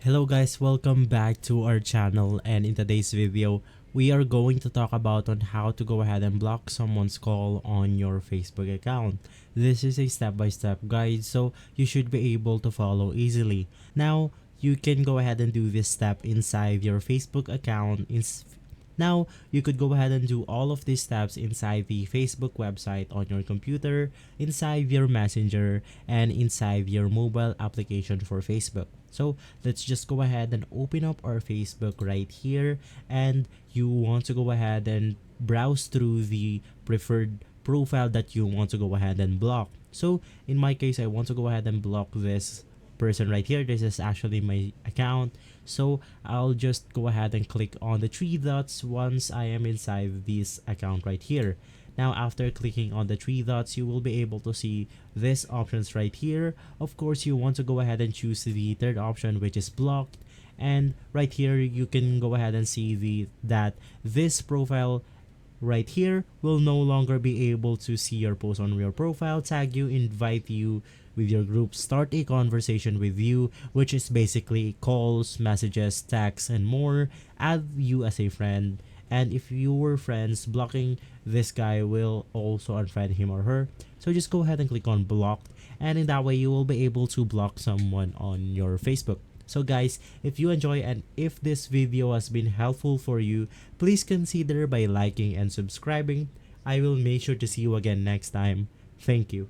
Hello guys, welcome back to our channel, and in today's video we are going to talk about on how to go ahead and block someone's call on your Facebook account. This is a step-by-step guide, so you should be able to follow easily. Now you can go ahead and do this step inside your Facebook account. Now, you could go ahead and do all of these steps inside the Facebook website on your computer, inside your Messenger, and inside your mobile application for Facebook. So let's just go ahead and open up our Facebook right here, and you want to go ahead and browse through the preferred profile that you want to go ahead and block. So in my case, I want to go ahead and block this person right here. This is actually my account, so I'll just go ahead and click on the three dots once I am inside this account right here. Now after clicking on the three dots, you will be able to see these options right here. Of course, you want to go ahead and choose the third option, which is blocked, and right here you can go ahead and see that this profile right here will no longer be able to see your post on your profile, tag you, invite you with your group, start a conversation with you, which is basically calls, messages, texts, and more, add you as a friend. And if you were friends, blocking this guy will also unfriend him or her. So just go ahead and click on blocked, and in that way you will be able to block someone on your Facebook. So guys, if you enjoy and if this video has been helpful for you, please consider by liking and subscribing. I will make sure to see you again next time. Thank you.